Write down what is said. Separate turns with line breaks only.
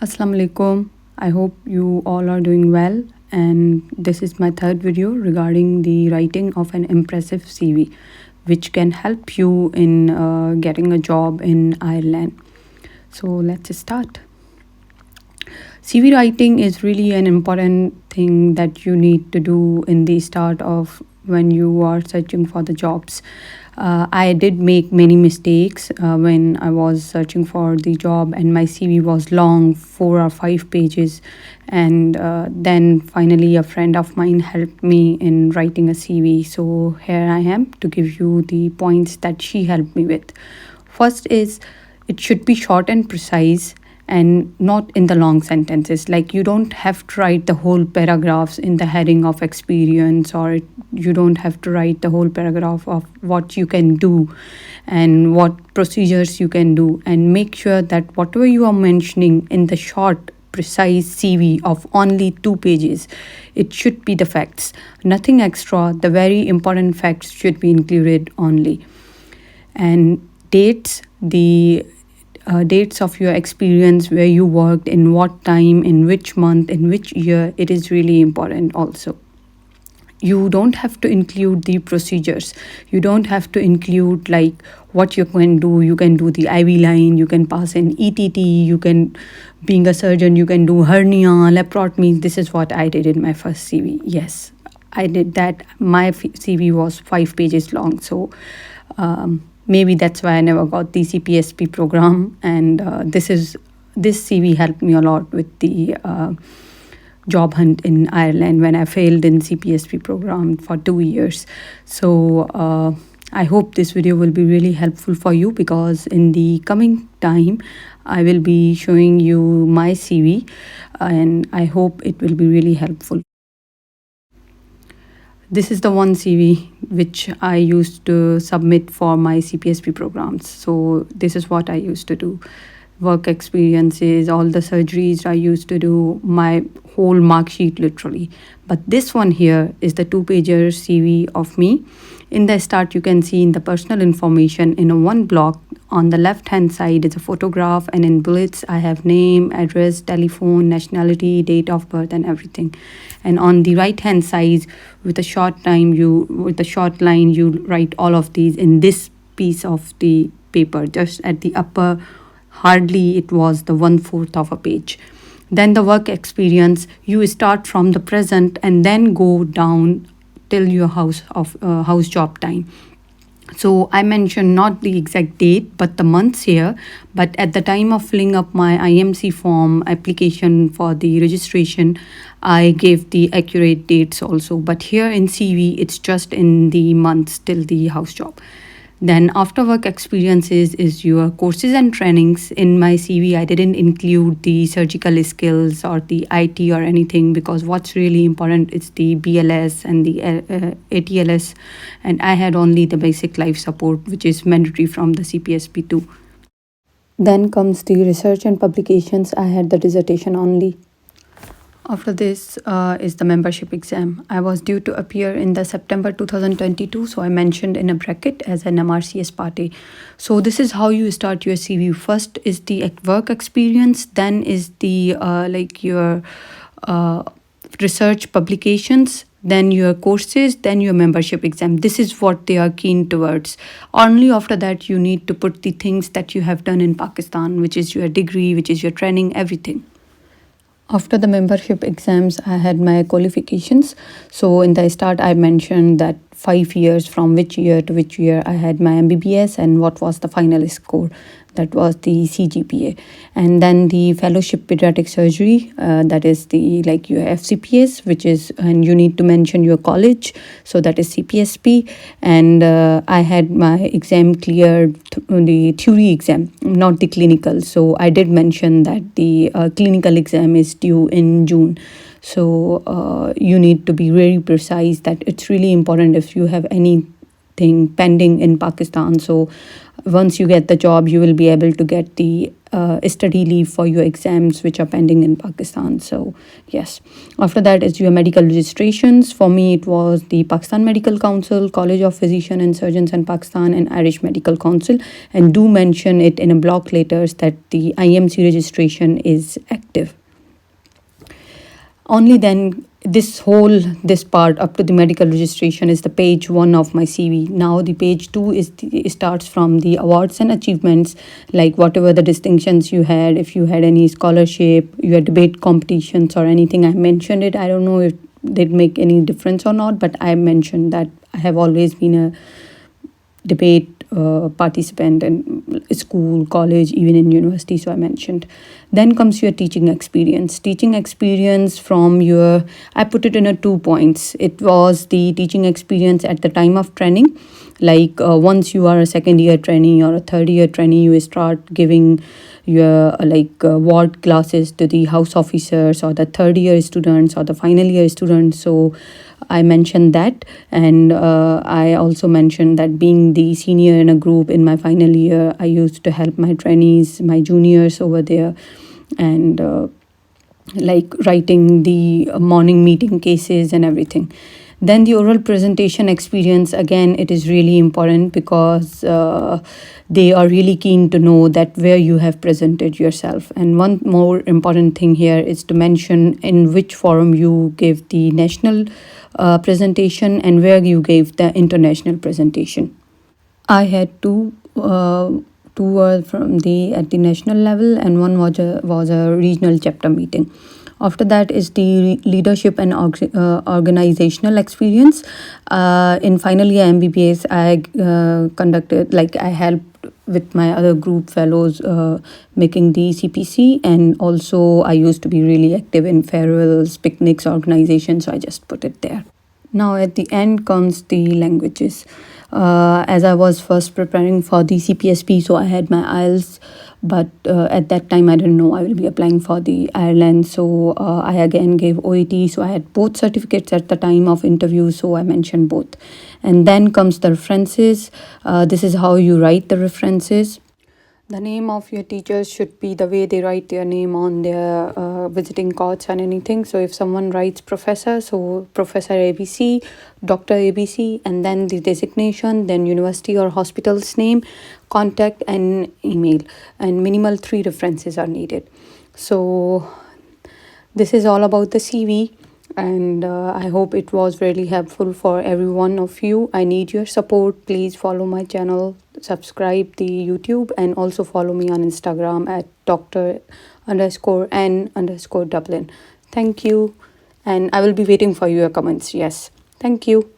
Assalamu alaikum. I hope you all are doing well. And this is my third video regarding the writing of an impressive CV, which can help you in getting a job in Ireland. So let's start. CV writing is really an important thing that you need to do in the start of when you are searching for the jobs. I did make many mistakes when I was searching for the job, and my CV was long, 4 or 5 pages. And then finally, a friend of mine helped me in writing a CV. So here I am to give you the points that she helped me with. First is it should be short and precise and not in the long sentences. Like, you don't have to write the whole paragraphs in the heading of experience, or you don't have to write the whole paragraph of what you can do and what procedures you can do. And make sure that whatever you are mentioning in the short precise CV of only 2 pages, it should be the facts, nothing extra. The very important facts should be included only. And dates, the dates of your experience, where you worked, in what time, in which month, in which year, it is really important also. You don't have to include the procedures. You don't have to include like what you can do. You can do the IV line, you can pass an ETT, you can, being a surgeon, you can do hernia, laparotomy. This is what I did in my first CV. Yes, I did that. My CV was 5 pages long. So maybe that's why I never got the CPSP program. And this CV helped me a lot with the job hunt in Ireland when I failed in CPSP program for 2 years. So I hope this video will be really helpful for you, because in the coming time I will be showing you my CV, and I hope it will be really helpful. This is the one CV which I used to submit for my CPSP programs. So this is what I used to do. Work experiences, all the surgeries I used to do, my whole mark sheet literally. But this one here is the 2-pager CV of me. In the start, you can see in the personal information, in a one block, on the left hand side is a photograph, and in bullets I have name, address, telephone, nationality, date of birth, and everything. And on the right hand side, with a short line, you write all of these in this piece of the paper, just at the upper. Hardly it was the 1/4 of a page. Then the work experience, you start from the present and then go down till your house job time. So I mentioned not the exact date but the months here. But at the time of filling up my IMC form application for the registration, I gave the accurate dates also. But here in CV, it's just in the months till the house job. Then after work experiences is your courses and trainings. In my CV, I didn't include the surgical skills or the IT or anything, because what's really important is the BLS and the ATLS. And I had only the basic life support, which is mandatory from the CPSP2. Then comes the research and publications. I had the dissertation only. After this is the membership exam. I was due to appear in the September 2022, so I mentioned in a bracket as an MRCS party. So this is how you start your CV. First is the work experience, then is the your research publications, then your courses, then your membership exam. This is what they are keen towards. Only after that you need to put the things that you have done in Pakistan, which is your degree, which is your training, everything. After the membership exams, I had my qualifications. So in the start, I mentioned that 5 years, from which year to which year I had my MBBS and what was the final score. That was the CGPA. And then the fellowship pediatric surgery, that is the your FCPS, which is, and you need to mention your college. So that is CPSP. And I had my exam cleared, the theory exam, not the clinical. So I did mention that the clinical exam is due in June. So you need to be very precise, that it's really important if you have anything pending in Pakistan. So once you get the job, you will be able to get the study leave for your exams which are pending in Pakistan. So yes, after that is your medical registrations. For me, it was the Pakistan Medical Council, College of Physicians and Surgeons in Pakistan, and Irish Medical Council. And do mention it in a block letters that the IMC registration is active. Only then this part up to the medical registration is the page 1 of my CV. Now the page 2 starts from the awards and achievements, like whatever the distinctions you had, if you had any scholarship, your debate competitions or anything. I mentioned it. I don't know if they'd make any difference or not, but I mentioned that I have always been a debate participant in school, college, even in university. So I mentioned. Then comes your teaching experience. Teaching experience from your, I put it in a 2 points. It was the teaching experience at the time of training. Like once you are a second year trainee or a third year trainee, you start giving your ward classes to the house officers or the third year students or the final year students. So I mentioned that, and I also mentioned that being the senior in a group in my final year, I used to help my trainees, my juniors over there, and like writing the morning meeting cases and everything. Then the oral presentation experience, again, it is really important because they are really keen to know that where you have presented yourself. And one more important thing here is to mention in which forum you gave the national presentation and where you gave the international presentation. I had two were from the at the national level, and one was a regional chapter meeting. After that is the leadership and organizational experience. In final year MBBS, I conducted, like I helped with my other group fellows making the CPC, and also I used to be really active in farewells, picnics, organizations, so I just put it there. Now at the end comes the languages. As I was first preparing for the CPSP, so I had my IELTS, but at that time I didn't know I will be applying for the Ireland. So I again gave OET. So I had both certificates at the time of interview, so I mentioned both. And then comes the references. This is how you write the references. The name of your teachers should be the way they write their name on their visiting cards and anything. So if someone writes professor, so Professor ABC, Dr. ABC, and then the designation, then university or hospital's name, contact, and email. And minimal 3 references are needed. So this is all about the CV. And I hope it was really helpful for every one of you. I need your support. Please follow my channel, subscribe the YouTube, and also follow me on Instagram at Dr_N_Dublin. Thank you, and I will be waiting for your comments. Yes, thank you.